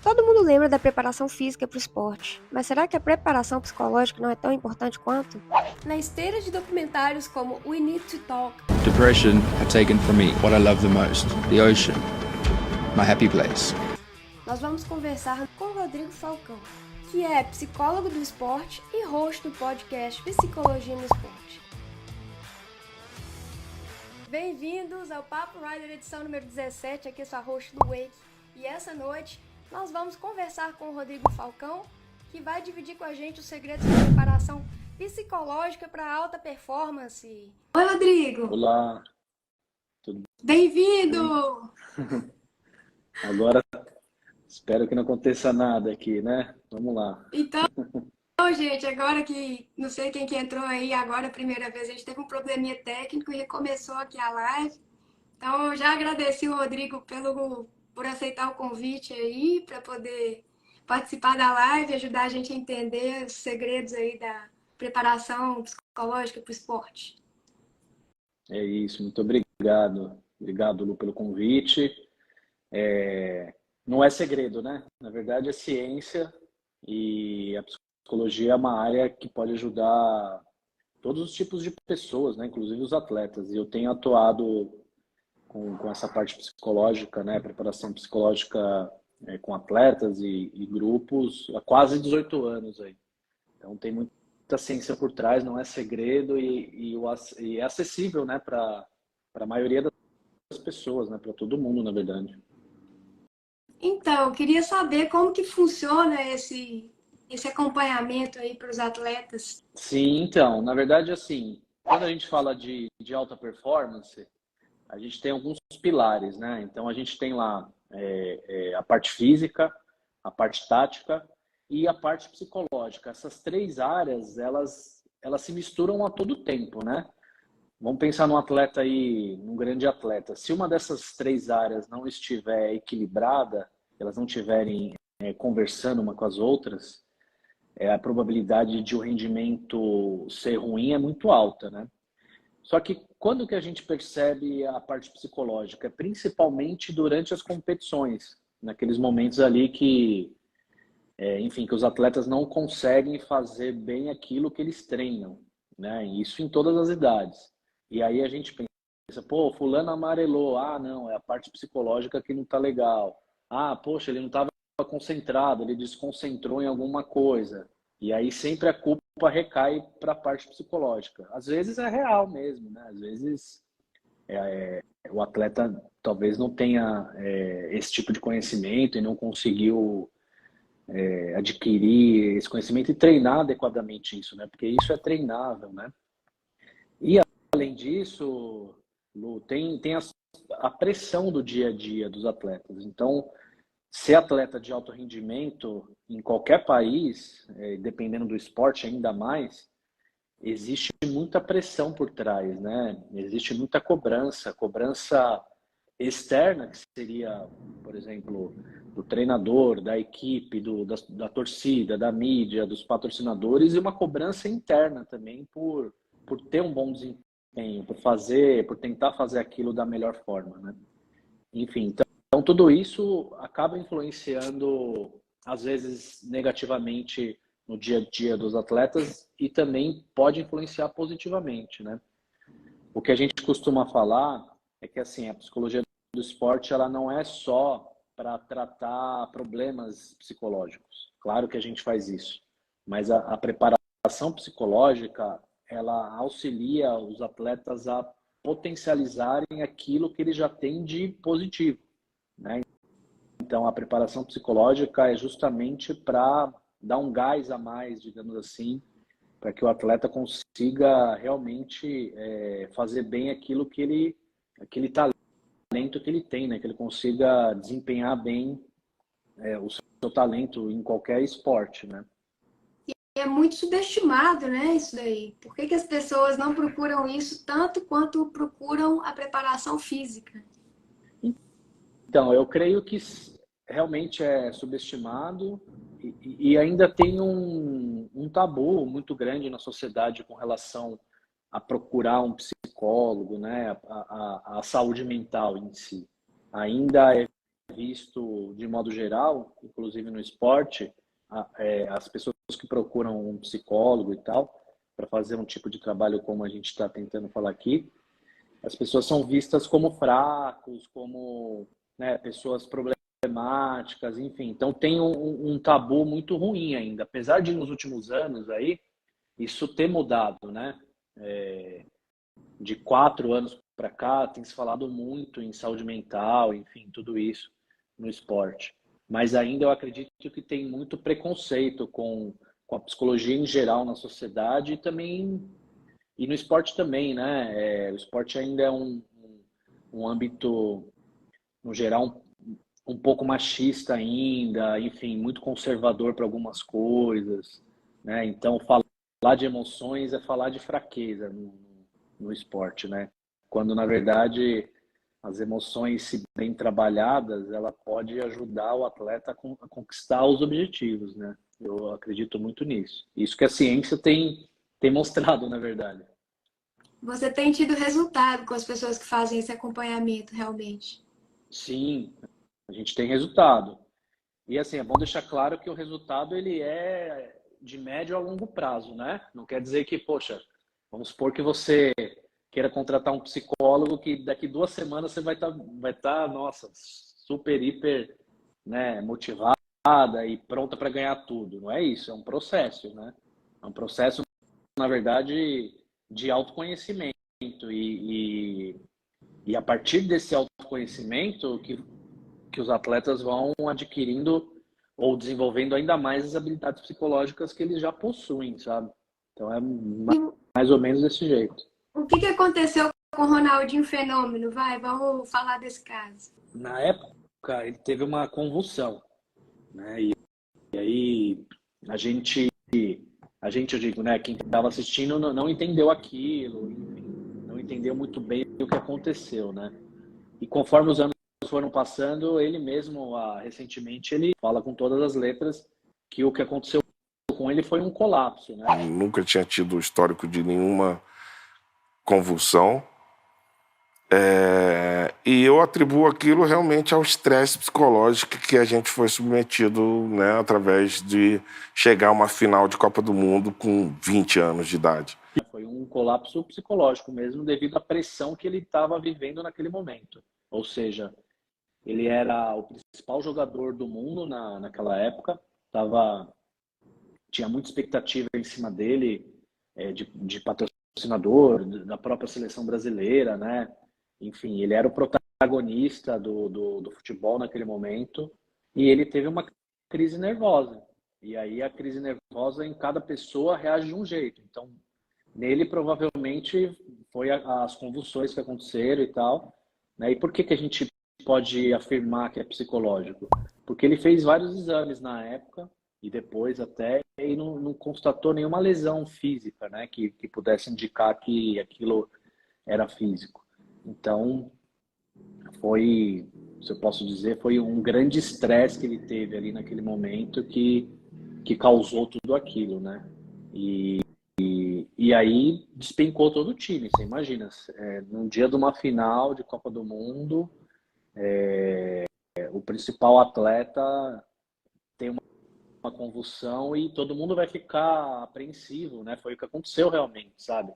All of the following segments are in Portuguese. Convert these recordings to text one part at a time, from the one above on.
Todo mundo lembra da preparação física para o esporte, mas será que a preparação psicológica não é tão importante quanto? Na esteira de documentários como We Need to Talk, Depression had taken from me what I love the most, the ocean, my happy place. nós vamos conversar com o Rodrigo Falcão, que é psicólogo do esporte e host do podcast Psicologia no Esporte. Bem-vindos ao Papo Rider edição número 17, aqui é sua host do Wake. E essa noite nós vamos conversar com o Rodrigo Falcão, que vai dividir com a gente os segredos da preparação psicológica para alta performance. Oi, Rodrigo! Olá, tudo Bem-vindo! bem? Agora, espero que não aconteça nada aqui, né? Vamos lá. Então, gente, agora que não sei quem que entrou aí agora a primeira vez, a gente teve um probleminha técnico e recomeçou aqui a live. Então, eu já agradeci o Rodrigo por aceitar o convite aí para poder participar da live e ajudar a gente a entender os segredos aí da preparação psicológica para o esporte. É isso, muito obrigado. Obrigado, Lu, pelo convite. Não é segredo, né? Na verdade, é ciência e a psicologia é uma área que pode ajudar todos os tipos de pessoas, né? Inclusive os atletas. E eu tenho atuado com essa parte psicológica, né? Preparação psicológica com atletas e grupos há quase 18 anos aí. Então tem muita ciência por trás, não é segredo e é acessível, né? Para a maioria das pessoas, né? Para todo mundo, na verdade. Então, eu queria saber como que funciona esse acompanhamento aí para os atletas. Sim, então, na verdade, assim, quando a gente fala de alta performance, a gente tem alguns pilares, né? Então, a gente tem lá a parte física, a parte tática e a parte psicológica. Essas três áreas, elas se misturam a todo tempo, né? Vamos pensar num atleta aí, num grande atleta. Se uma dessas três áreas não estiver equilibrada, elas não estiverem conversando uma com as outras, a probabilidade de o rendimento ser ruim é muito alta, né? Só que quando que a gente percebe a parte psicológica? Principalmente durante as competições, naqueles momentos ali que, enfim, que os atletas não conseguem fazer bem aquilo que eles treinam, né? Isso em todas as idades. E aí a gente pensa, pô, fulano amarelou, ah, não, é a parte psicológica que não tá legal. Ah, poxa, ele não estava concentrado, ele desconcentrou em alguma coisa. E aí sempre a culpa recai para a parte psicológica. Às vezes é real mesmo, né? Às vezes o atleta talvez não tenha esse tipo de conhecimento e não conseguiu adquirir esse conhecimento e treinar adequadamente isso, né? Porque isso é treinável, né? E além disso, Lu, tem a pressão do dia a dia dos atletas. Então, ser atleta de alto rendimento em qualquer país, dependendo do esporte ainda mais, existe muita pressão por trás, né? Existe muita cobrança externa, que seria, por exemplo, do treinador, da equipe, da torcida, da mídia, dos patrocinadores, e uma cobrança interna também por ter um bom desempenho, por tentar fazer aquilo da melhor forma, né? Enfim, então tudo isso acaba influenciando, às vezes, negativamente no dia a dia dos atletas e também pode influenciar positivamente, né? O que a gente costuma falar é que, assim, a psicologia do esporte, ela não é só para tratar problemas psicológicos. Claro que a gente faz isso, mas a preparação psicológica, ela auxilia os atletas a potencializarem aquilo que eles já têm de positivo, né? Então, a preparação psicológica é justamente para dar um gás a mais, digamos assim, para que o atleta consiga realmente fazer bem aquele talento que ele tem, né? Que ele consiga desempenhar bem o seu talento em qualquer esporte, né? É muito subestimado, né, isso daí. Por que as pessoas não procuram isso tanto quanto procuram a preparação física? Então, eu creio que realmente é subestimado e ainda tem um tabu muito grande na sociedade com relação a procurar um psicólogo, né? A saúde mental em si. Ainda é visto de modo geral, inclusive no esporte, as pessoas que procuram um psicólogo e tal, para fazer um tipo de trabalho como a gente está tentando falar aqui, as pessoas são vistas como fracos, como, né, pessoas problemáticas, enfim. Então tem um tabu muito ruim ainda, apesar de nos últimos anos aí isso ter mudado, né? De 4 anos para cá tem se falado muito em saúde mental, enfim, tudo isso no esporte. Mas ainda eu acredito que tem muito preconceito com a psicologia em geral na sociedade e também e no esporte também, né? O esporte ainda é um âmbito, no geral, um pouco machista ainda, enfim, muito conservador para algumas coisas, né? Então, falar de emoções é falar de fraqueza no esporte, né? Quando, na verdade, as emoções, se bem trabalhadas, ela pode ajudar o atleta a conquistar os objetivos, né? Eu acredito muito nisso. Isso que a ciência tem mostrado, na verdade. Você tem tido resultado com as pessoas que fazem esse acompanhamento, realmente? Sim, a gente tem resultado. E assim, é bom deixar claro que o resultado ele é de médio a longo prazo, né? Não quer dizer que, poxa, vamos supor que você queira contratar um psicólogo que daqui 2 semanas você vai tá, nossa, super, hiper, né, motivada e pronta para ganhar tudo. Não é isso, é um processo, né? É um processo, na verdade, de autoconhecimento. E a partir desse autoconhecimento que os atletas vão adquirindo ou desenvolvendo ainda mais as habilidades psicológicas que eles já possuem, sabe? Então é E mais ou menos desse jeito. o que aconteceu com o Ronaldinho Fenômeno? Vamos falar desse caso. Na época, ele teve uma convulsão, né? E aí eu digo, né? Quem estava assistindo não entendeu aquilo, enfim, não entendeu muito bem o que aconteceu, né? E conforme os anos foram passando, ele mesmo, recentemente, ele fala com todas as letras que o que aconteceu com ele foi um colapso, né? Nunca tinha tido histórico de nenhuma convulsão. E eu atribuo aquilo realmente ao estresse psicológico que a gente foi submetido, né, através de chegar a uma final de Copa do Mundo com 20 anos de idade. Foi um colapso psicológico mesmo, devido à pressão que ele estava vivendo naquele momento. Ou seja, ele era o principal jogador do mundo naquela época, tinha muita expectativa em cima dele, de patrocinador, da própria seleção brasileira, né? Enfim, ele era o protagonista do futebol naquele momento e ele teve uma crise nervosa. E aí a crise nervosa em cada pessoa reage de um jeito. Então, nele provavelmente foi as convulsões que aconteceram e tal, né? E por que a gente pode afirmar que é psicológico? Porque ele fez vários exames na época e depois até e não constatou nenhuma lesão física, né? Que pudesse indicar que aquilo era físico. Então, se eu posso dizer, foi um grande estresse que ele teve ali naquele momento que causou tudo aquilo, né? E aí despencou todo o time, você imagina, num dia de uma final de Copa do Mundo, o principal atleta tem uma convulsão e todo mundo vai ficar apreensivo, né? Foi o que aconteceu realmente, sabe?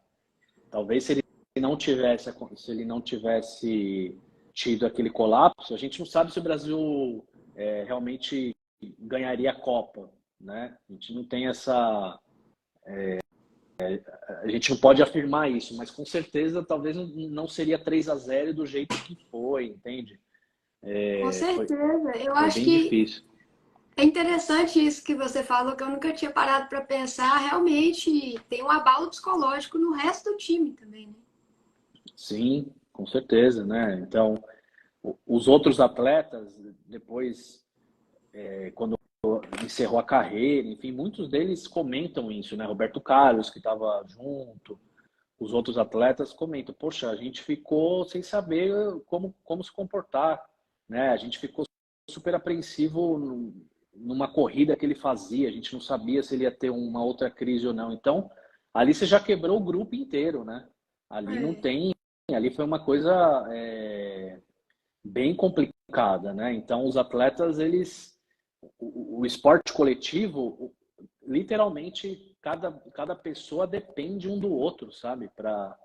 Talvez se ele não tivesse tido aquele colapso, a gente não sabe se o Brasil realmente ganharia a Copa, né? A gente não tem essa... a gente não pode afirmar isso, mas com certeza talvez não seria 3-0 do jeito que foi, entende? Com certeza. Eu Foi acho bem que difícil. é interessante isso que você falou, que eu nunca tinha parado para pensar. Realmente tem um abalo psicológico no resto do time também, né? Sim, com certeza, né? Então, os outros atletas, depois, quando encerrou a carreira, enfim, muitos deles comentam isso, né? Roberto Carlos, que estava junto, os outros atletas comentam, poxa, a gente ficou sem saber como se comportar, né? A gente ficou super apreensivo numa corrida que ele fazia, a gente não sabia se ele ia ter uma outra crise ou não. Então, ali você já quebrou o grupo inteiro, né? Ali não tem, ali foi uma coisa bem complicada bancada, né? Então, os atletas, o esporte coletivo, literalmente, cada pessoa depende um do outro, sabe? Para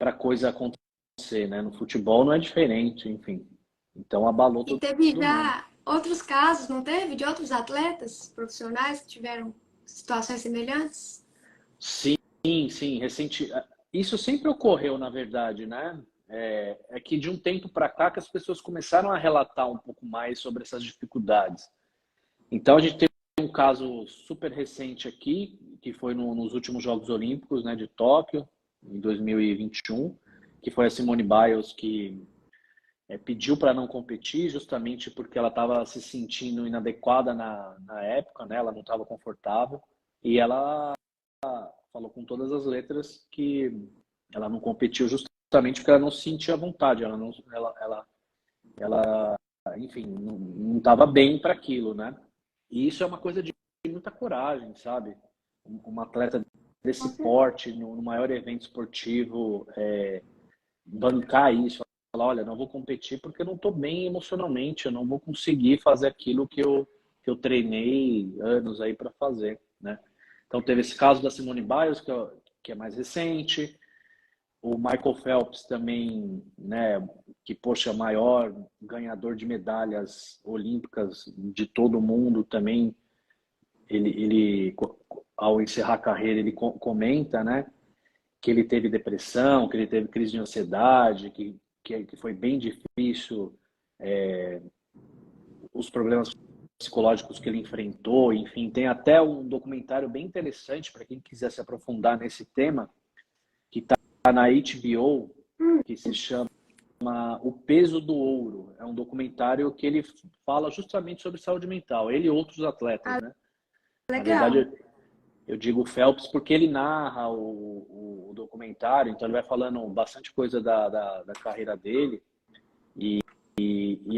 a coisa acontecer, né? No futebol não é diferente, enfim. Então, abalou E todo teve mundo. já outros casos, não teve? De outros atletas profissionais que tiveram situações semelhantes? Sim, sim, recente. Isso sempre ocorreu, na verdade, né? É que de um tempo para cá que as pessoas começaram a relatar um pouco mais sobre essas dificuldades. Então a gente teve um caso super recente aqui, que foi nos últimos Jogos Olímpicos, né, de Tóquio, em 2021, que foi a Simone Biles que pediu para não competir justamente porque ela estava se sentindo inadequada na época, né? Ela não estava confortável e ela falou com todas as letras que ela não competiu justamente porque ela não se sentia à vontade, ela não, enfim, não estava bem para aquilo, né? E isso é uma coisa de muita coragem, sabe? Uma atleta Com desse certeza. porte, no maior evento esportivo, bancar isso, falar, olha, não vou competir porque eu não estou bem emocionalmente, eu não vou conseguir fazer aquilo que eu treinei anos aí para fazer, né? Então teve esse caso da Simone Biles, que é mais recente, o Michael Phelps também, né, que, poxa, maior ganhador de medalhas olímpicas de todo o mundo também, ele ao encerrar a carreira, ele comenta, né, que ele teve depressão, que ele teve crise de ansiedade, que foi bem difícil, os problemas psicológicos que ele enfrentou, enfim, tem até um documentário bem interessante para quem quiser se aprofundar nesse tema, que está na HBO, Hum, que se chama O Peso do Ouro. É um documentário que ele fala justamente sobre saúde mental, ele e outros atletas, ah, né? Na legal. verdade, eu digo Phelps porque ele narra o documentário, então ele vai falando bastante coisa da carreira dele, e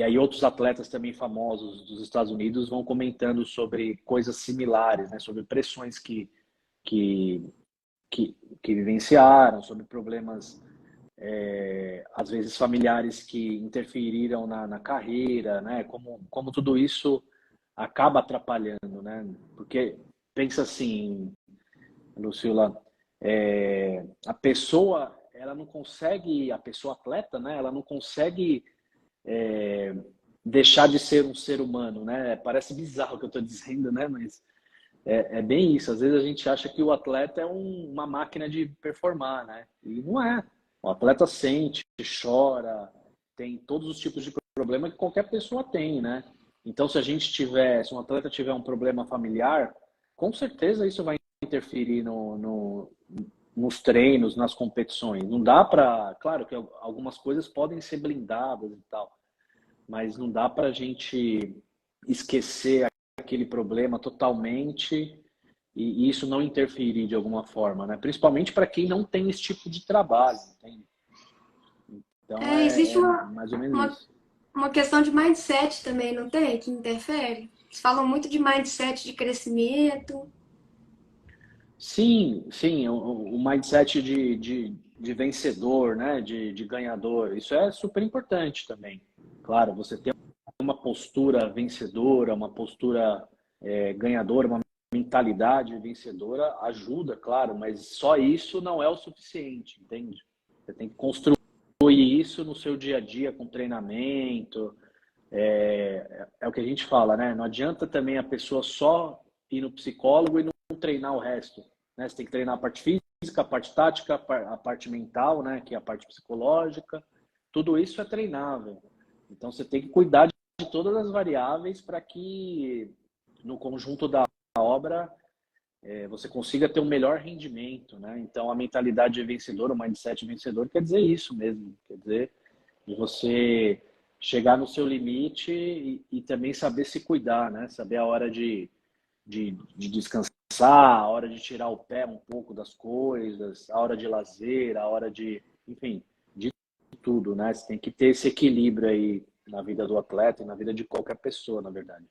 aí outros atletas também famosos dos Estados Unidos vão comentando sobre coisas similares, né? Sobre pressões que, que vivenciaram, sobre problemas às vezes familiares que interferiram na carreira, né? Como tudo isso acaba atrapalhando, né? Porque pensa assim, Lucila, a pessoa, ela não consegue, a pessoa atleta, né? Ela não consegue deixar de ser um ser humano, né? Parece bizarro o que eu estou dizendo, né? Mas é bem isso. Às vezes a gente acha que o atleta é uma máquina de performar, né? E não é. O atleta sente, chora, tem todos os tipos de problema que qualquer pessoa tem, né? Então, se um atleta tiver um problema familiar, com certeza isso vai interferir nos treinos, nas competições. Não dá para, claro que algumas coisas podem ser blindadas e tal, mas não dá para a gente esquecer aquele problema totalmente e isso não interferir de alguma forma, né? Principalmente para quem não tem esse tipo de trabalho, entende? Então Existe é mais ou menos uma, isso. uma questão de mindset também, não tem? Que interfere? Eles falam muito de mindset de crescimento. Sim, sim, o mindset de vencedor, né? De ganhador, isso é super importante também. Claro, você tem uma postura vencedora, uma postura ganhadora, uma mentalidade vencedora ajuda, claro, mas só isso não é o suficiente, entende? Você tem que construir isso no seu dia a dia com treinamento. É o que a gente fala, né? Não adianta também a pessoa só ir no psicólogo e não treinar o resto, né? Você tem que treinar a parte física, a parte tática, a parte mental, né? Que é a parte psicológica. Tudo isso é treinável. Então você tem que cuidar de todas as variáveis para que no conjunto da obra você consiga ter um melhor rendimento, né? Então a mentalidade vencedora, o mindset vencedor quer dizer isso mesmo, quer dizer de você chegar no seu limite e também saber se cuidar, né? Saber a hora de descansar, a hora de tirar o pé um pouco das coisas, a hora de lazer, a hora de, enfim, de tudo, né? Você tem que ter esse equilíbrio aí na vida do atleta e na vida de qualquer pessoa, na verdade.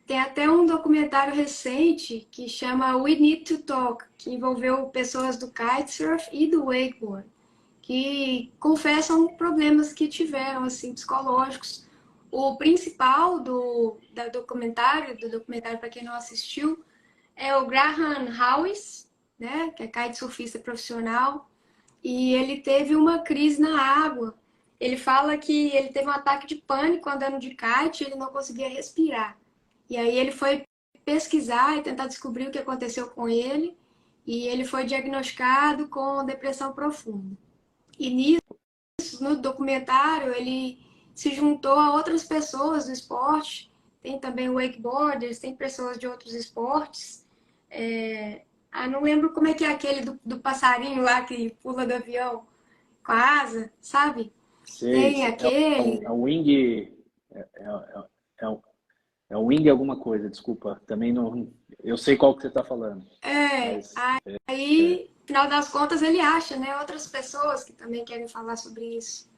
Tem até um documentário recente que chama We Need to Talk, que envolveu pessoas do kitesurf e do wakeboard, que confessam problemas que tiveram, assim, psicológicos. O principal do documentário para quem não assistiu, é o Graham Hawes, né, que é kitesurfista profissional, e ele teve uma crise na água. Ele fala que ele teve um ataque de pânico andando de kite e ele não conseguia respirar. E aí ele foi pesquisar e tentar descobrir o que aconteceu com ele, e ele foi diagnosticado com depressão profunda. E nisso, no documentário, ele se juntou a outras pessoas do esporte, tem também wakeboarders, tem pessoas de outros esportes. Não lembro como é que é aquele do passarinho lá que pula do avião com a asa, sabe? Sei, Tem aquele. é o Wing. É, é o Wing alguma coisa, desculpa. Também não. Eu sei qual que você está falando. Mas. Aí, no final das contas, ele acha, né? Outras pessoas que também querem falar sobre isso.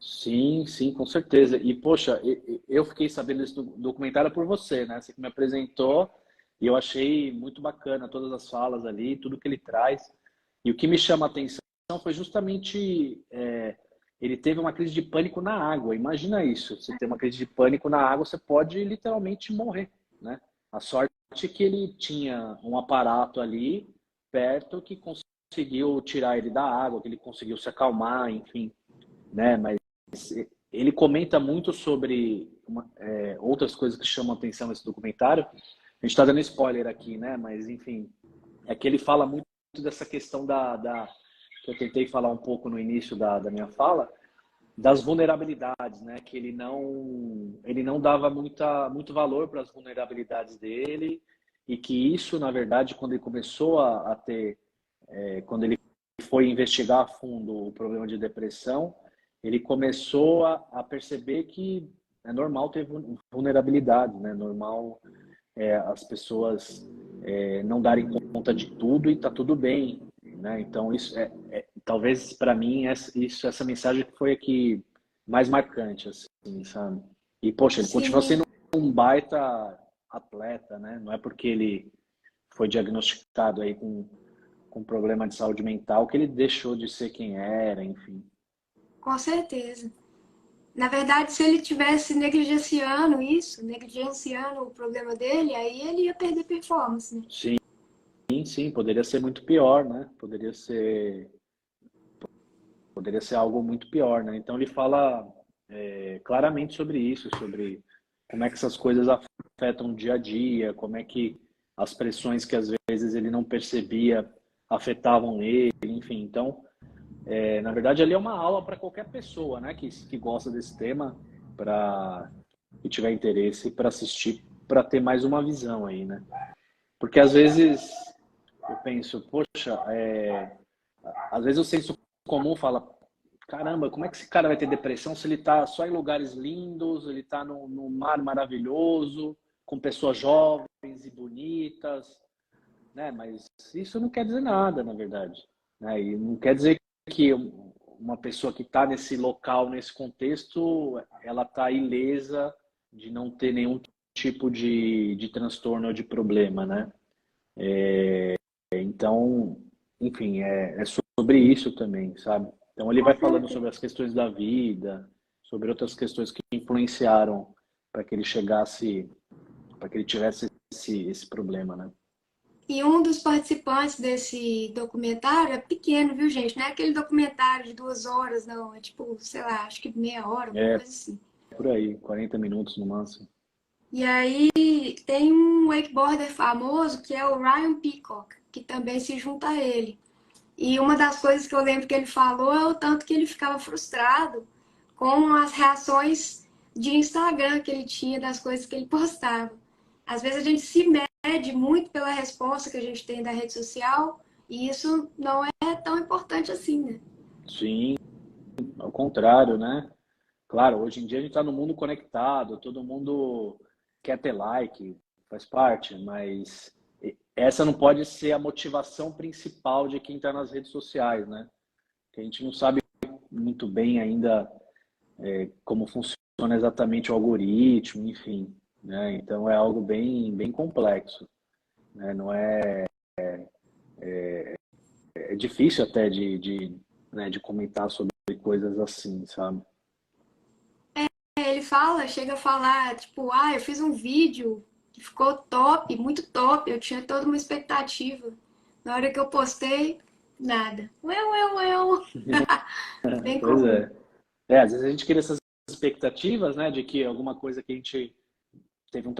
Sim, sim, com certeza. E, poxa, eu fiquei sabendo desse documentário por você, né? Você que me apresentou e eu achei muito bacana todas as falas ali, tudo que ele traz. E o que me chama a atenção foi justamente ele teve uma crise de pânico na água. Imagina isso, você tem uma crise de pânico na água, você pode literalmente morrer, né? A sorte é que ele tinha um aparato ali perto que conseguiu tirar ele da água, que ele conseguiu se acalmar, enfim, né? Mas ele comenta muito sobre outras coisas que chamam a atenção nesse documentário. A gente está dando spoiler aqui, né? Mas, enfim, é que ele fala muito dessa questão que eu tentei falar um pouco no início da minha fala, das vulnerabilidades, né? Que ele não dava muito valor para as vulnerabilidades dele e que isso, na verdade, quando ele começou a ter, quando ele foi investigar a fundo o problema de depressão, ele começou a perceber que é normal ter vulnerabilidade, né? Normal as pessoas não darem conta de tudo e tá tudo bem, né? Então isso talvez para mim essa mensagem foi a que mais marcante, assim, sabe? E poxa, ele continua Sim, sendo um baita atleta, né? Não é porque ele foi diagnosticado aí com problema de saúde mental que ele deixou de ser quem era, enfim. com certeza. Na verdade, se ele tivesse negligenciando o problema dele, aí ele ia perder performance, né? Sim, sim, poderia ser muito pior, né? Poderia ser algo muito pior, né? Então ele fala claramente sobre isso, sobre como é que essas coisas afetam o dia a dia, como é que as pressões que às vezes ele não percebia afetavam ele, enfim. Então, na verdade, ali é uma aula para qualquer pessoa, né, que gosta desse tema, para que tiver interesse para assistir, para ter mais uma visão aí, né? Porque às vezes eu penso, poxa, às vezes o senso comum fala, caramba, como é que esse cara vai ter depressão se ele está só em lugares lindos, ele está no mar maravilhoso, com pessoas jovens e bonitas, né? Mas isso não quer dizer nada, na verdade, né? E não quer dizer que uma pessoa que está nesse local, nesse contexto, ela está ilesa de não ter nenhum tipo de transtorno ou de problema, né? Então, enfim, é sobre isso também, sabe? Então ele Com vai falando certeza. sobre as questões da vida, sobre outras questões que influenciaram para que ele chegasse, para que ele tivesse esse problema, né? E um dos participantes desse documentário é pequeno, viu, gente? Não é aquele documentário de 2 horas, não. É tipo, sei lá, acho que meia hora, alguma É coisa assim. por aí, 40 minutos no máximo. E aí tem um wakeboarder famoso que é o Ryan Peacock, que também se junta a ele. E uma das coisas que eu lembro que ele falou é o tanto que ele ficava frustrado com as reações de Instagram que ele tinha das coisas que ele postava. Às vezes a gente se mede muito pela resposta que a gente tem da rede social e isso não é tão importante assim, né? Sim, ao contrário, né? Claro, hoje em dia a gente está no mundo conectado, todo mundo quer ter like, faz parte, mas essa não pode ser a motivação principal de quem está nas redes sociais, né? Que a gente não sabe muito bem ainda como funciona exatamente o algoritmo, enfim, né? Então é algo bem complexo, né? Não é difícil até né, de comentar sobre coisas assim, sabe? Ele fala, chega a falar, tipo, eu fiz um vídeo que ficou top, muito top, eu tinha toda uma expectativa. Na hora que eu postei, nada. Ué. Bem Pois comum. é. Às vezes a gente cria essas expectativas, né, de que alguma coisa que a gente teve um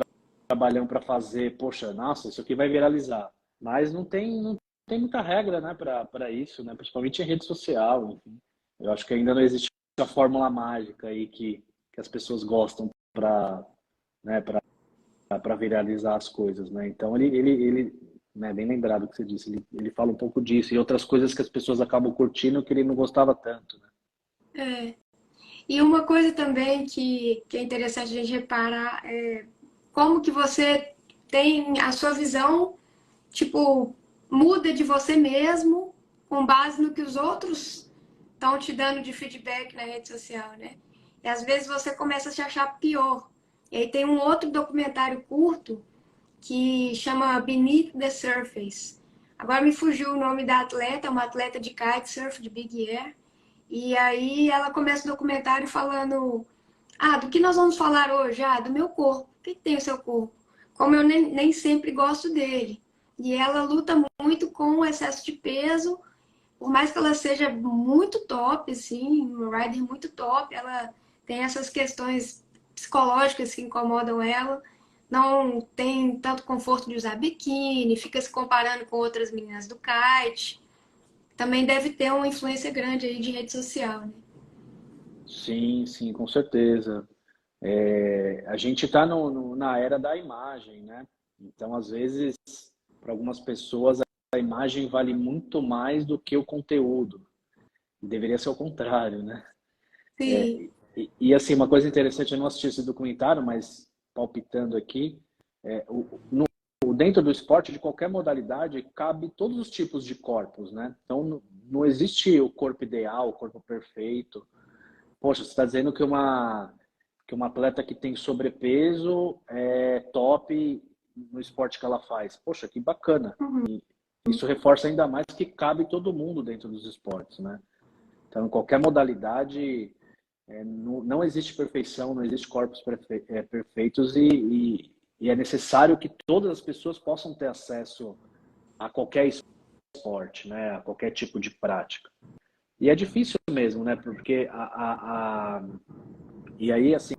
trabalhão para fazer, poxa, nossa, isso aqui vai viralizar. Mas não tem muita regra, né, para isso, né, principalmente em rede social, enfim. Eu acho que ainda não existe a fórmula mágica aí que as pessoas gostam para, né, para viralizar as coisas, né? Então ele né, bem lembrado o que você disse, ele fala um pouco disso e outras coisas que as pessoas acabam curtindo que ele não gostava tanto, né? É. E uma coisa também que é interessante a gente reparar é como que você tem a sua visão, tipo, muda de você mesmo com base no que os outros estão te dando de feedback na rede social, né? E às vezes você começa a se achar pior. E aí tem um outro documentário curto que chama Beneath the Surface. Agora me fugiu o nome da atleta, uma atleta de kitesurf, de Big Air. E aí ela começa o documentário falando: do que nós vamos falar hoje? Do meu corpo. O que tem o seu corpo? Como eu nem sempre gosto dele. E ela luta muito com o excesso de peso, por mais que ela seja muito top, assim, um rider muito top, ela tem essas questões psicológicas que incomodam ela. Não tem tanto conforto de usar biquíni, fica se comparando com outras meninas do kite. Também deve ter uma influência grande aí de rede social, né? Sim, sim, com certeza. A gente está na era da imagem, né? Então, às vezes, para algumas pessoas, a imagem vale muito mais do que o conteúdo. Deveria ser o contrário, né? Sim. Assim, uma coisa interessante, eu não assisti esse documentário, mas palpitando aqui, dentro do esporte, de qualquer modalidade, cabe todos os tipos de corpos, né? Então, não existe o corpo ideal, o corpo perfeito. Poxa, você está dizendo que uma atleta que tem sobrepeso é top no esporte que ela faz. Poxa, que bacana. Uhum. E isso reforça ainda mais que cabe todo mundo dentro dos esportes, né? Então, em qualquer modalidade, não existe perfeição, não existe corpos perfeitos e é necessário que todas as pessoas possam ter acesso a qualquer esporte, né? A qualquer tipo de prática. E é difícil mesmo, né? Porque e aí, assim,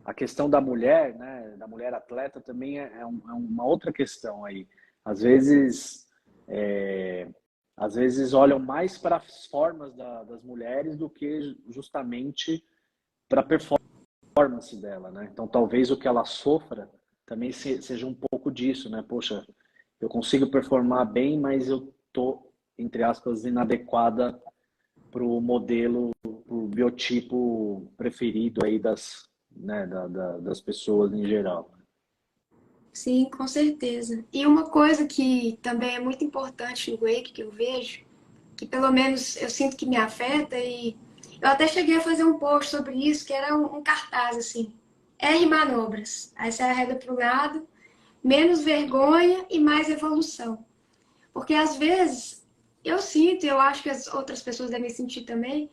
a questão da mulher, né? Da mulher atleta também é uma outra questão aí. Às vezes, é, às vezes olham mais para as formas das mulheres do que justamente para a performance dela, né? Então, talvez o que ela sofra também seja um pouco disso, né? Poxa, eu consigo performar bem, mas eu tô, entre aspas, inadequada para o modelo, o biotipo preferido aí né, das pessoas em geral. Sim, com certeza. E uma coisa que também é muito importante no wake que eu vejo, que pelo menos eu sinto que me afeta, e eu até cheguei a fazer um post sobre isso, que era um cartaz assim: R manobras. Aí você arreda para o lado, menos vergonha e mais evolução. Porque às vezes eu sinto, e eu acho que as outras pessoas devem sentir também,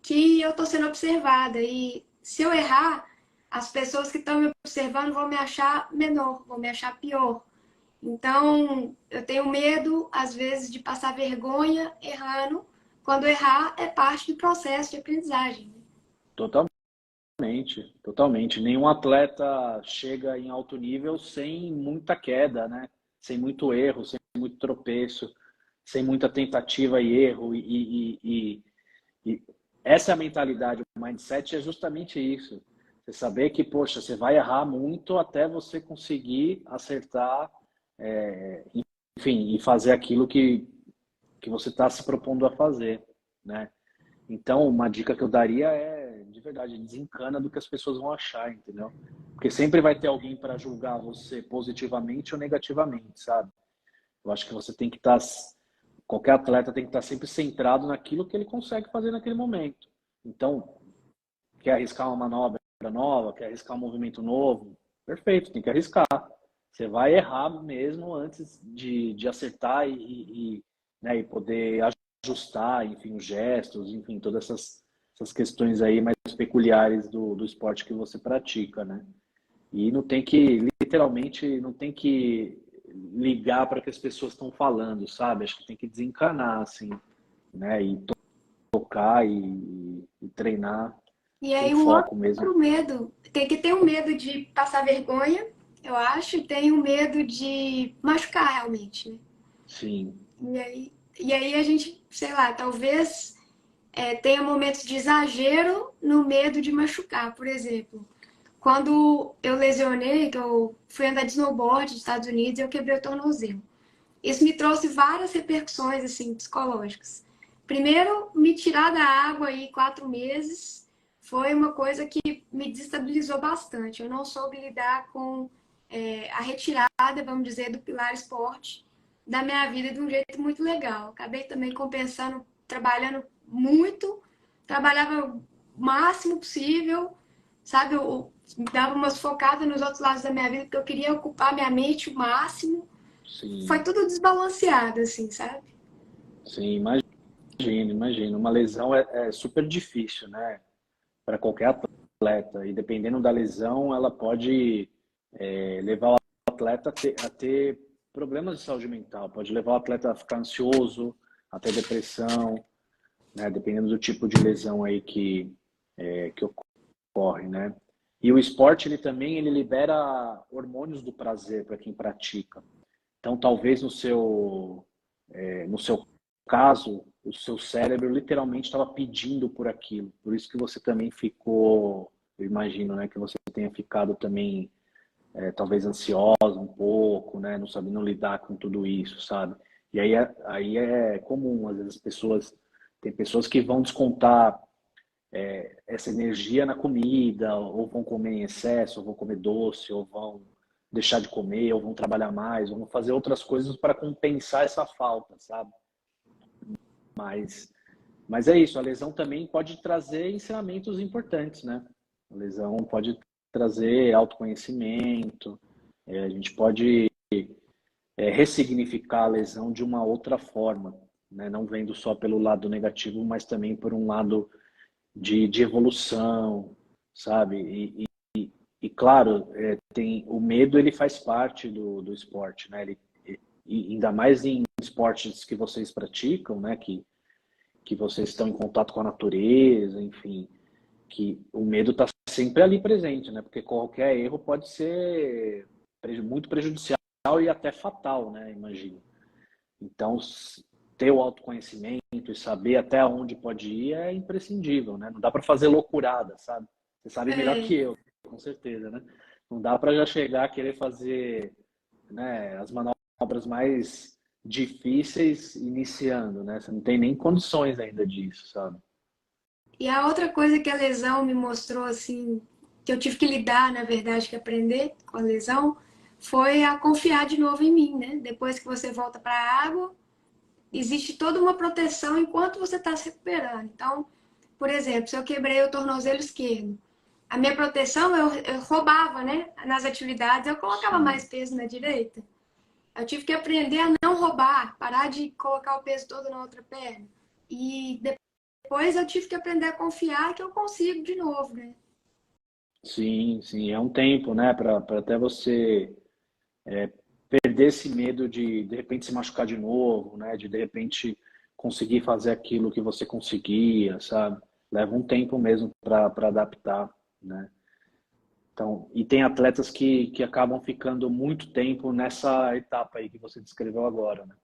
que eu estou sendo observada. E se eu errar, as pessoas que estão me observando vão me achar menor, vão me achar pior. Então, eu tenho medo, às vezes, de passar vergonha errando, quando errar é parte do processo de aprendizagem. Totalmente, totalmente. Nenhum atleta chega em alto nível sem muita queda, né? Sem muito erro, sem muito tropeço, sem muita tentativa e erro. E essa é a mentalidade, o mindset é justamente isso. Você saber que, poxa, você vai errar muito até você conseguir acertar, é, enfim, e fazer aquilo que você está se propondo a fazer, né? Então, uma dica que eu daria é, de verdade, desencana do que as pessoas vão achar, entendeu? Porque sempre vai ter alguém para julgar você positivamente ou negativamente, sabe? Eu acho que você tem que estar, qualquer atleta tem que estar sempre centrado naquilo que ele consegue fazer naquele momento. Então, quer arriscar uma manobra nova, quer arriscar um movimento novo, perfeito, tem que arriscar. Você vai errar mesmo antes de acertar né, e poder ajustar, enfim, os gestos, enfim, todas essas essas questões aí mais peculiares do esporte que você pratica, né? E não tem que, literalmente, não tem que ligar para o que as pessoas estão falando, sabe? Acho que tem que desencanar, assim, né? E tocar e treinar E com aí o foco mesmo. outro medo, tem que ter um medo de passar vergonha, eu acho, e tem o medo de machucar realmente, né? Sim, E aí a gente, sei lá, talvez tenha momentos de exagero no medo de machucar, por exemplo. Quando eu lesionei, que eu fui andar de snowboard nos Estados Unidos, eu quebrei o tornozelo. Isso me trouxe várias repercussões assim psicológicas. Primeiro, me tirar da água aí 4 meses foi uma coisa que me desestabilizou bastante. Eu não soube lidar com a retirada, vamos dizer, do pilar esporte da minha vida de um jeito muito legal. Acabei também compensando, trabalhando muito, trabalhava o máximo possível, sabe? Eu dava umas focadas nos outros lados da minha vida, porque eu queria ocupar minha mente o máximo. Foi sim, tudo desbalanceado, assim, sabe? sim, imagino. Uma lesão é super difícil, né? Para qualquer atleta. E dependendo da lesão, ela pode levar o atleta a ter problemas de saúde mental, pode levar o atleta a ficar ansioso, a ter depressão, né? Dependendo do tipo de lesão aí que ocorre, né? E o esporte, ele libera hormônios do prazer para quem pratica. Então, talvez no seu caso, o seu cérebro literalmente estava pedindo por aquilo. Por isso que você também ficou, eu imagino, né, que você tenha ficado também talvez ansiosa um pouco, né, não sabendo lidar com tudo isso, sabe? E aí é comum, às vezes tem pessoas que vão descontar essa energia na comida, ou vão comer em excesso, ou vão comer doce, ou vão deixar de comer, ou vão trabalhar mais, ou vão fazer outras coisas para compensar essa falta, sabe? Mas, mas é isso, a lesão também pode trazer ensinamentos importantes, né? A lesão pode trazer autoconhecimento, a gente pode ressignificar a lesão de uma outra forma, né? Não vendo só pelo lado negativo, mas também por um lado de evolução, sabe? E claro, tem o medo, ele faz parte do esporte, né? E ainda mais em esportes que vocês praticam, né? Que vocês estão em contato com a natureza, enfim, que o medo está sempre ali presente, né? Porque qualquer erro pode ser muito prejudicial e até fatal, né? Imagino. Então, ter o autoconhecimento e saber até onde pode ir é imprescindível, né? Não dá para fazer loucurada, sabe? Você sabe melhor É, que eu, com certeza, né? Não dá para já chegar a querer fazer, né, as manobras mais difíceis iniciando, né? Você não tem nem condições ainda disso, sabe? e a outra coisa que a lesão me mostrou, assim, que eu tive que lidar, na verdade, que aprender com a lesão, foi a confiar de novo em mim, né? Depois que você volta para a água, existe toda uma proteção enquanto você está se recuperando. Então, por exemplo, se eu quebrei o tornozelo esquerdo, a minha proteção eu roubava, né? Nas atividades, eu colocava mais Sim, peso na direita. Eu tive que aprender a não roubar, parar de colocar o peso todo na outra perna. E depois eu tive que aprender a confiar que eu consigo de novo, né? sim, é um tempo, né? Para até você perder esse medo de repente se machucar de novo, né? De repente conseguir fazer aquilo que você conseguia, sabe? Leva um tempo mesmo para adaptar, né? Então, e tem atletas que acabam ficando muito tempo nessa etapa aí que você descreveu agora, né?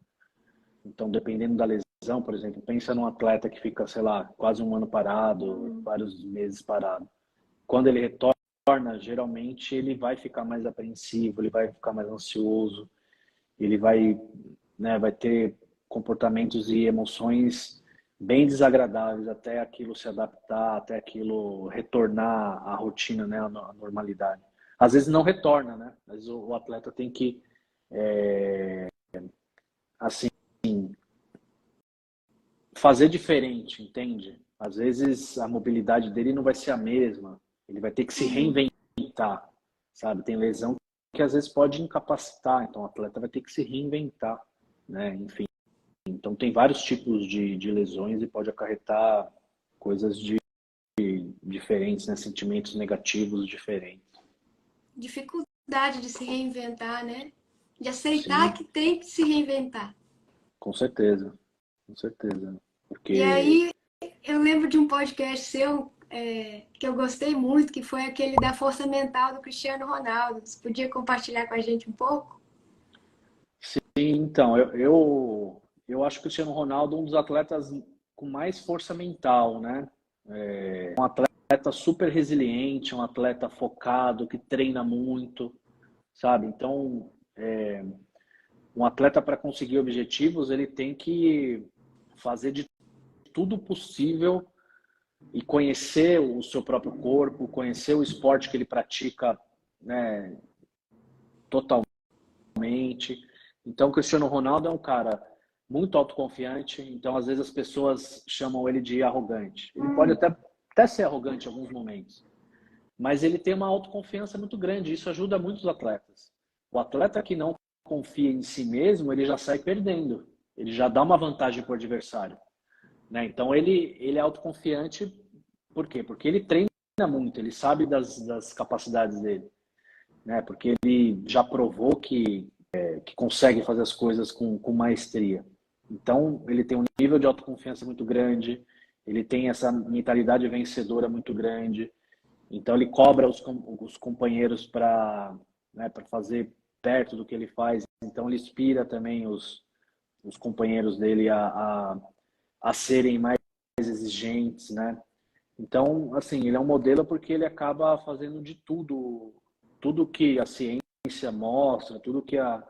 Então, dependendo da lesão, por exemplo, pensa num atleta que fica, sei lá, quase um ano parado, vários meses parado. Quando ele retorna, geralmente ele vai ficar mais apreensivo, ele vai ficar mais ansioso, ele vai, né, vai ter comportamentos e emoções bem desagradáveis até aquilo se adaptar, até aquilo retornar à rotina, né, à normalidade. Às vezes não retorna, né? Mas o atleta tem que, assim, fazer diferente, entende? Às vezes a mobilidade dele não vai ser a mesma, ele vai ter que se Uhum. reinventar, sabe? Tem lesão que às vezes pode incapacitar, então o atleta vai ter que se reinventar, né? Enfim, então tem vários tipos de lesões e pode acarretar coisas diferentes, né? Sentimentos negativos diferentes. Dificuldade de se reinventar, né? De aceitar Sim, que tem que se reinventar. com certeza. Com certeza. E Porque, aí, eu lembro de um podcast seu que eu gostei muito, que foi aquele da força mental do Cristiano Ronaldo. Você podia compartilhar com a gente um pouco? sim, então, eu acho que o Cristiano Ronaldo é um dos atletas com mais força mental, né? Atleta super resiliente, um atleta focado, que treina muito, sabe? Então, um atleta para conseguir objetivos, ele tem que fazer de tudo possível e conhecer o seu próprio corpo, conhecer o esporte que ele pratica, né, totalmente. Então, o Cristiano Ronaldo é um cara muito autoconfiante, então às vezes as pessoas chamam ele de arrogante. Ele pode até ser arrogante em alguns momentos, mas ele tem uma autoconfiança muito grande, isso ajuda muitos atletas. O atleta que não confia em si mesmo, ele já sai perdendo, ele já dá uma vantagem para o adversário, né? Então ele é autoconfiante, por quê? Porque ele treina muito, ele sabe das capacidades dele, né? Porque ele já provou que consegue fazer as coisas com maestria. Então, ele tem um nível de autoconfiança muito grande, ele tem essa mentalidade vencedora muito grande. Então, ele cobra os companheiros para, né, para fazer perto do que ele faz. Então, ele inspira também os companheiros dele a serem mais exigentes, né? Então, assim, ele é um modelo porque ele acaba fazendo de tudo, tudo que a ciência mostra, tudo que a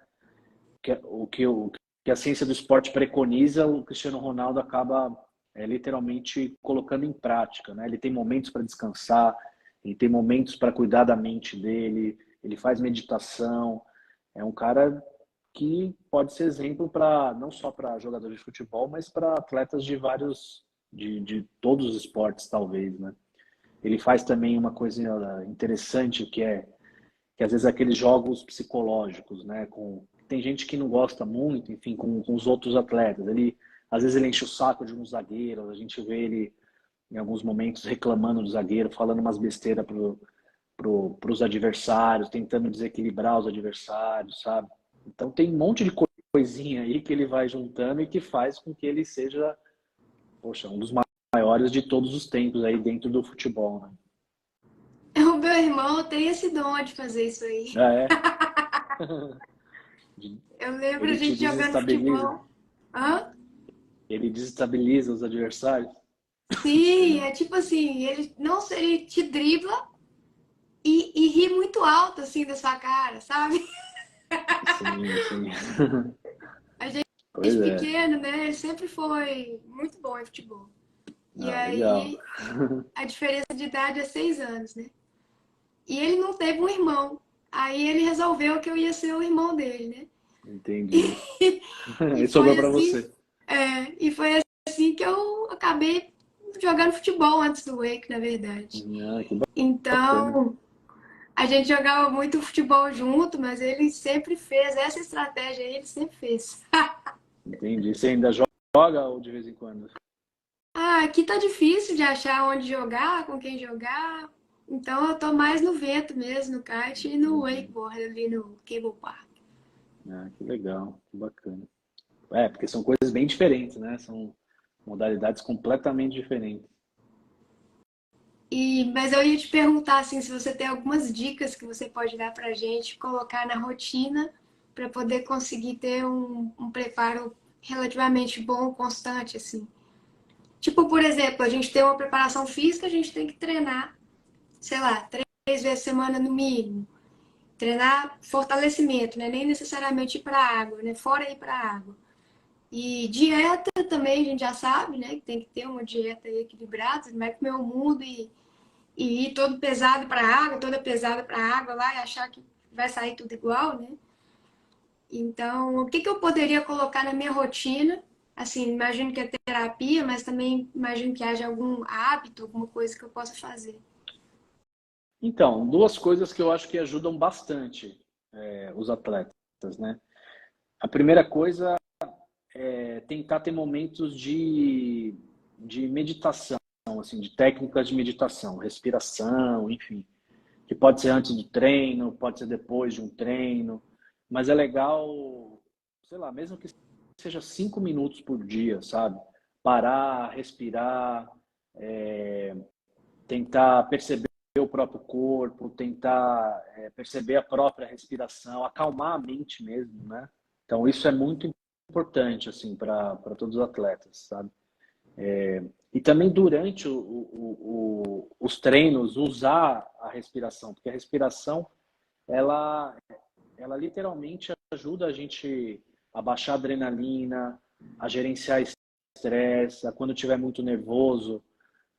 ciência do esporte preconiza, o Cristiano Ronaldo acaba literalmente colocando em prática, né? Ele tem momentos para descansar, ele tem momentos para cuidar da mente dele, ele faz meditação. É um cara que pode ser exemplo para não só para jogadores de futebol, mas para atletas de de todos os esportes, talvez, né? Ele faz também uma coisa interessante que às vezes aqueles jogos psicológicos, né? Tem gente que não gosta muito, enfim, com os outros atletas. Às vezes ele enche o saco de um zagueiro, a gente vê ele em alguns momentos reclamando do zagueiro, falando umas besteiras pros adversários, tentando desequilibrar os adversários, sabe? Então tem um monte de coisinha aí que ele vai juntando e que faz com que ele seja, poxa, um dos maiores de todos os tempos aí dentro do futebol, né? O meu irmão tem esse dom de fazer isso aí. Ah, é? Eu lembro a Ele te gente jogando desestabiliza? futebol. Hã? Ele desestabiliza os adversários? Sim, é tipo assim, ele te dribla e ri muito alto assim da sua cara, sabe? Sim, sim. A gente Pois desde é. pequeno, né? Ele sempre foi muito bom em futebol. E Ah, legal. aí a diferença de idade é 6 anos, né? E ele não teve um irmão. Aí ele resolveu que eu ia ser o irmão dele, né? Entendi. E E sobrou foi para assim, você. e foi assim que eu acabei jogando futebol antes do Wake, na verdade. Ah, que bacana. Então, a gente jogava muito futebol junto, mas ele sempre fez essa estratégia aí, ele sempre fez. Entendi. Você ainda joga ou de vez em quando? Ah, aqui tá difícil de achar onde jogar, com quem jogar. Então eu tô mais no vento mesmo, no kite e no Uhum. wakeboard ali no Cable Park. Ah, que legal, que bacana. É, porque são coisas bem diferentes, né? São modalidades completamente diferentes. Mas eu ia te perguntar assim, se você tem algumas dicas que você pode dar pra gente colocar na rotina para poder conseguir ter um preparo relativamente bom, constante, assim. Tipo, por exemplo, a gente tem uma preparação física, a gente tem que treinar, sei lá, 3 vezes por semana no mínimo. Treinar fortalecimento, né? Nem necessariamente ir para a água, né? Fora ir para a água. E dieta também a gente já sabe, né? Que tem que ter uma dieta equilibrada, você não vai comer o mundo e ir todo pesado para a água, toda pesada para a água lá e achar que vai sair tudo igual, né? Então, o que que eu poderia colocar na minha rotina? Assim, imagino que é terapia, mas também imagino que haja algum hábito, alguma coisa que eu possa fazer. Então, duas coisas que eu acho que ajudam bastante os atletas, né? A primeira coisa é tentar ter momentos de meditação, assim, de técnicas de meditação, respiração, enfim, que pode ser antes do treino, pode ser depois de um treino, mas é legal, sei lá, mesmo que seja 5 minutos por dia, sabe? Parar, respirar, tentar perceber o próprio corpo, tentar perceber a própria respiração, acalmar a mente mesmo, né? Então isso é muito importante assim para todos os atletas, sabe? E também durante os treinos usar a respiração, porque a respiração ela literalmente ajuda a gente a baixar a adrenalina, a gerenciar estresse, a quando estiver muito nervoso,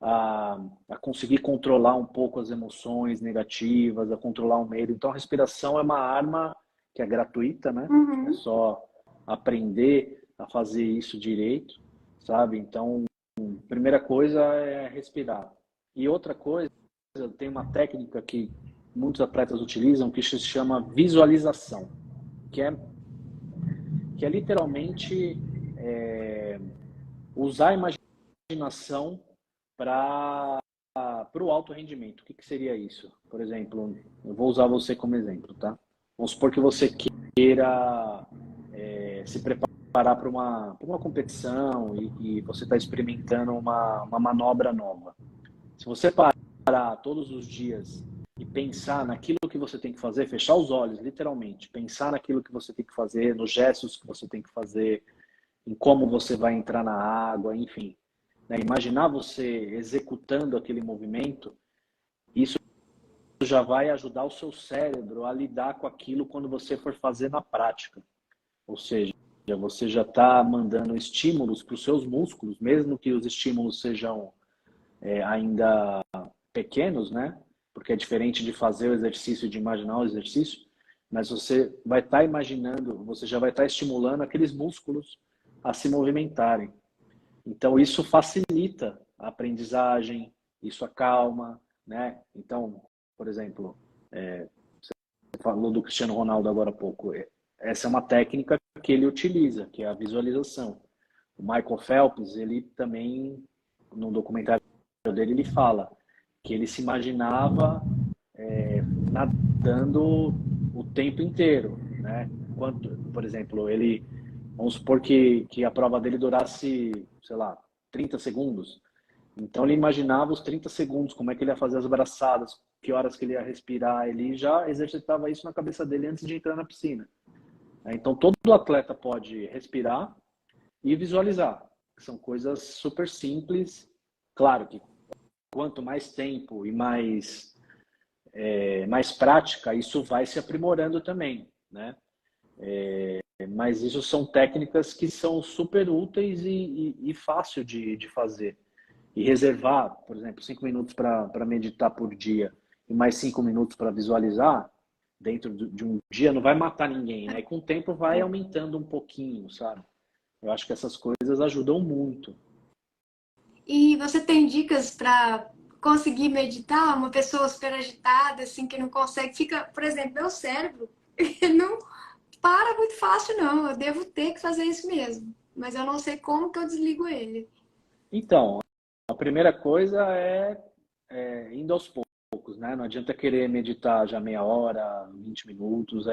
a conseguir controlar um pouco as emoções negativas, a controlar o medo. Então, a respiração é uma arma que é gratuita, né? É Uhum. só aprender a fazer isso direito, sabe? Então, primeira coisa é respirar. E outra coisa, tem uma técnica que muitos atletas utilizam que se chama visualização, que é literalmente usar a imaginação para o alto rendimento. O que seria isso? Por exemplo, eu vou usar você como exemplo, tá? Vamos supor que você queira se preparar para uma competição e você está experimentando uma manobra nova. Se você parar todos os dias e pensar naquilo que você tem que fazer, fechar os olhos, literalmente, pensar naquilo que você tem que fazer, nos gestos que você tem que fazer, em como você vai entrar na água, enfim, né? Imaginar você executando aquele movimento, isso já vai ajudar o seu cérebro a lidar com aquilo quando você for fazer na prática. Ou seja, você já está mandando estímulos para os seus músculos, mesmo que os estímulos sejam ainda pequenos, né? Porque é diferente de fazer o exercício e de imaginar o exercício, mas você vai estar imaginando, você já vai estar estimulando aqueles músculos a se movimentarem. Então, isso facilita a aprendizagem, isso acalma, né? Então, por exemplo, você falou do Cristiano Ronaldo agora há pouco. Essa é uma técnica que ele utiliza, que é a visualização. O Michael Phelps, ele também, no documentário dele, ele fala que ele se imaginava nadando o tempo inteiro, né? Por exemplo, vamos supor que a prova dele durasse, sei lá, 30 segundos. Então ele imaginava os 30 segundos, como é que ele ia fazer as braçadas, que horas que ele ia respirar, ele já exercitava isso na cabeça dele antes de entrar na piscina. Então todo atleta pode respirar e visualizar, que são coisas super simples. Claro que quanto mais tempo e mais prática, isso vai se aprimorando também, né? Mas isso são técnicas que são super úteis e fácil de fazer. E reservar, por exemplo, 5 minutos para meditar por dia e mais 5 minutos para visualizar, dentro de um dia, não vai matar ninguém, né? E com o tempo vai aumentando um pouquinho, sabe? Eu acho que essas coisas ajudam muito. E você tem dicas para conseguir meditar? Uma pessoa super agitada, assim, que não consegue, fica, por exemplo, meu cérebro, ele não para muito fácil, não. Eu devo ter que fazer isso mesmo. Mas eu não sei como que eu desligo ele. Então, a primeira coisa é indo aos poucos, né? Não adianta querer meditar já meia hora, 20 minutos,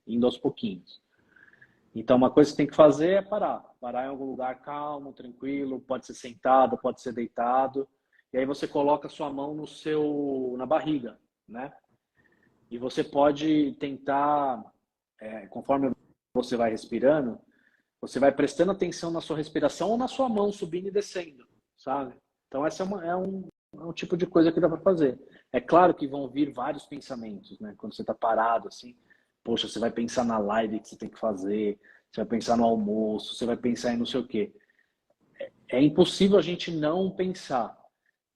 indo aos pouquinhos. Então, uma coisa que você tem que fazer é parar. Parar em algum lugar calmo, tranquilo, pode ser sentado, pode ser deitado. E aí você coloca a sua mão na barriga, né? E você pode tentar, conforme você vai respirando, você vai prestando atenção na sua respiração ou na sua mão subindo e descendo, sabe? Então, essa é um tipo de coisa que dá para fazer. É claro que vão vir vários pensamentos, né? Quando você está parado, assim, poxa, você vai pensar na live que você tem que fazer, você vai pensar no almoço, você vai pensar em não sei o quê. É impossível a gente não pensar.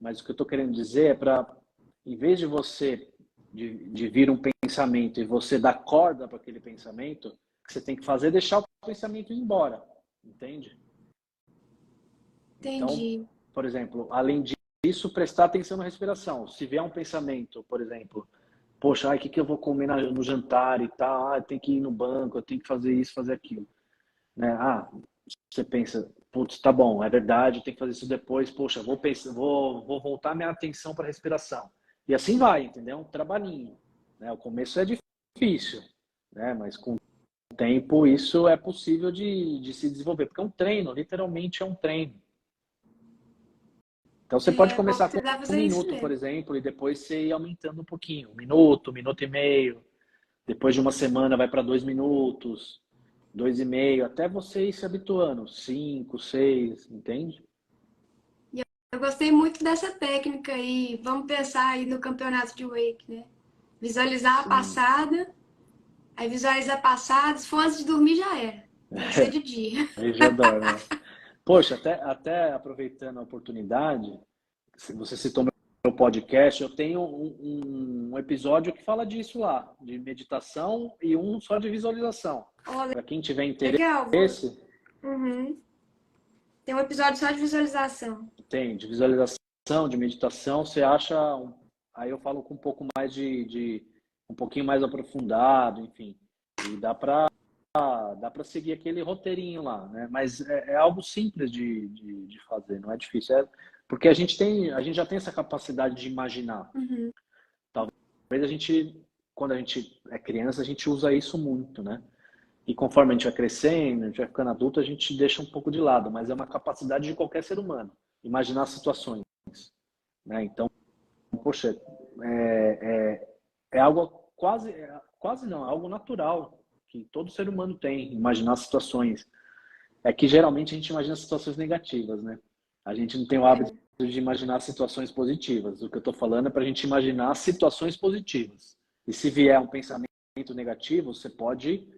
Mas o que eu estou querendo dizer é em vez de você, de vir um pensamento e você dar corda para aquele pensamento, o que você tem que fazer é deixar o pensamento ir embora, entende? Então, Entendi. por exemplo, além disso, prestar atenção na respiração. Se vier um pensamento, por exemplo, poxa, o que eu vou comer no jantar e tal, tem que ir no banco, eu tenho que fazer isso, fazer aquilo. Né? você pensa, putz, tá bom, é verdade, eu tenho que fazer isso depois, poxa, vou pensar, vou voltar minha atenção para a respiração. E assim vai, entendeu? Um trabalhinho, né? O começo é difícil, né? Mas com o tempo isso é possível de se desenvolver, porque é um treino, literalmente é um treino. Então você pode Vou começar com precisar um fazer isso minuto, por mesmo. exemplo, e depois você ir aumentando um pouquinho, um minuto e meio. Depois de uma semana vai para 2 minutos, 2,5, até você ir se habituando. 5, 6, entende? Eu gostei muito dessa técnica aí. Vamos pensar aí no campeonato de wake, né? Visualizar a Sim. passada, aí visualizar a passada, se for antes de dormir já era. Tem que ser de dia. Aí já dorme, né? Poxa, até aproveitando a oportunidade, se você citou meu podcast, eu tenho um episódio que fala disso lá, de meditação e um só de visualização. Ó, Para quem tiver legal. interesse, Uhum. Tem um episódio só de visualização. tem de visualização, de meditação, você acha. Aí eu falo com um pouco mais um pouquinho mais aprofundado, enfim. E dá para seguir aquele roteirinho lá, né? Mas é algo simples de fazer, não é difícil. Porque a gente já tem essa capacidade de imaginar. Uhum. Talvez quando a gente é criança, a gente usa isso muito, né? E conforme a gente vai crescendo, a gente vai ficando adulto, a gente deixa um pouco de lado, mas é uma capacidade de qualquer ser humano, imaginar situações, né? Então, poxa, é algo quase não, é algo natural que todo ser humano tem, imaginar situações. É que geralmente a gente imagina situações negativas, né? A gente não tem o hábito de imaginar situações positivas. O que eu estou falando é para a gente imaginar situações positivas. E se vier um pensamento negativo, você pode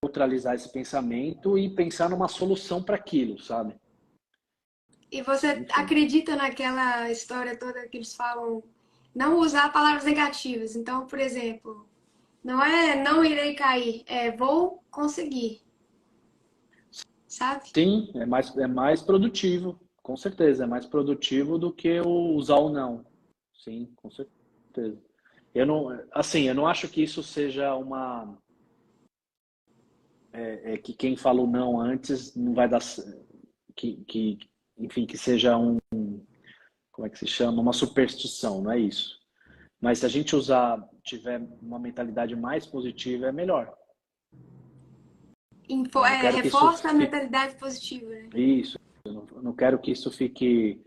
neutralizar esse pensamento e pensar numa solução para aquilo, sabe? E você Enfim. acredita naquela história toda que eles falam, não usar palavras negativas. Então, por exemplo, não é não irei cair, é vou conseguir, sabe? Sim, é mais produtivo, com certeza, é mais produtivo do que usar o não. Sim, com certeza. Eu não acho que isso seja que quem falou não antes não vai dar, que, enfim, que seja como é que se chama, uma superstição, não é isso. Mas se a gente tiver uma mentalidade mais positiva, é melhor. Eu não quero que isso Reforça a fique mentalidade positiva, né? isso. Eu não quero que isso fique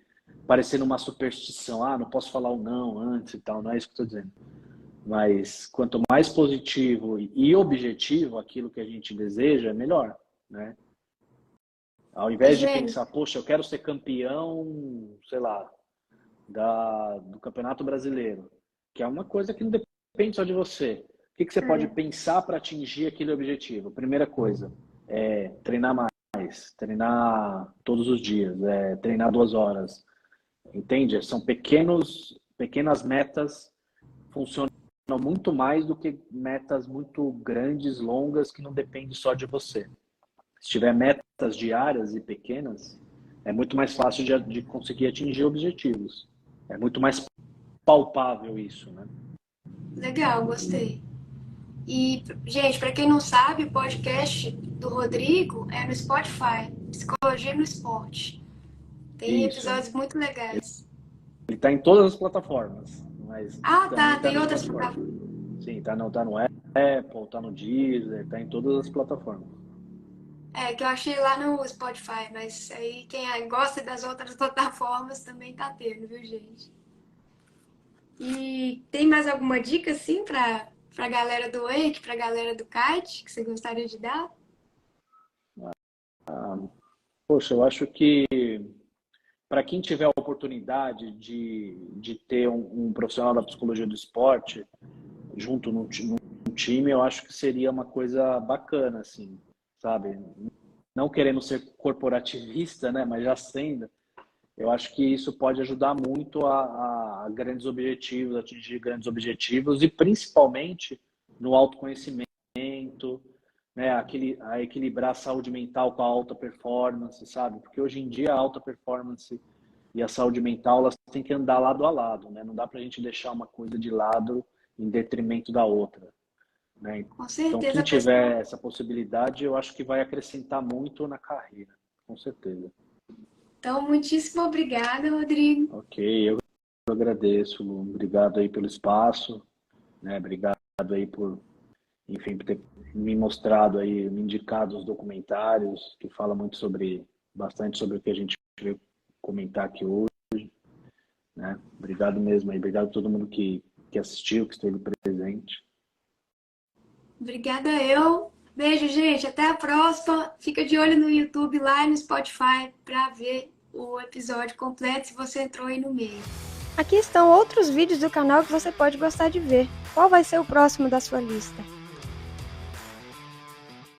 parecendo uma superstição. Ah, não posso falar o não antes e tal. Não é isso que eu estou dizendo. Mas quanto mais positivo e objetivo aquilo que a gente deseja, é melhor, né? Ao Ô, invés de gente, pensar, poxa, eu quero ser campeão, sei lá, do Campeonato Brasileiro, que é uma coisa que não depende só de você. O que você pode pensar para atingir aquele objetivo? Primeira coisa, treinar mais, treinar todos os dias, treinar 2 horas, entende? São pequenas metas, funcionam muito mais do que metas muito grandes, longas, que não dependem só de você. Se tiver metas diárias e pequenas, é muito mais fácil de conseguir atingir objetivos. É muito mais palpável isso, né? legal, gostei. E, gente, para quem não sabe, o podcast do Rodrigo é no Spotify, Psicologia no Esporte. Tem Isso. episódios muito legais. Ele está em todas as plataformas, mas Ah, também tá, está tem no outras Spotify. plataformas. Sim, tá no Apple, tá no Deezer, tá em todas as plataformas. É, que eu achei lá no Spotify, mas aí quem gosta das outras plataformas também tá tendo, viu, gente? E tem mais alguma dica, assim, pra galera do Wake, pra galera do Kite, que você gostaria de dar? Poxa, eu acho que para quem tiver a oportunidade de ter um profissional da psicologia do esporte junto num time, eu acho que seria uma coisa bacana, assim, sabe? Não querendo ser corporativista, né, mas já sendo, eu acho que isso pode ajudar muito a grandes objetivos, atingir grandes objetivos e principalmente no autoconhecimento, né, a equilibrar a saúde mental com a alta performance, sabe? Porque hoje em dia a alta performance e a saúde mental elas têm que andar lado a lado, né? Não dá para a gente deixar uma coisa de lado em detrimento da outra. né? Com Então, certeza, quem pessoal. tiver essa possibilidade, eu acho que vai acrescentar muito na carreira, com certeza. Então, muitíssimo obrigada, Rodrigo. Ok, eu agradeço, Lu. Obrigado aí pelo espaço, né? Obrigado aí por, enfim, por ter me mostrado aí, me indicado os documentários que falam muito bastante sobre o que a gente veio comentar aqui hoje, né? Obrigado mesmo aí, obrigado a todo mundo que assistiu, que esteve presente. Obrigada eu. Beijo, gente. Até a próxima. Fica de olho no YouTube, lá e no Spotify, para ver o episódio completo, se você entrou aí no meio. Aqui estão outros vídeos do canal que você pode gostar de ver. Qual vai ser o próximo da sua lista?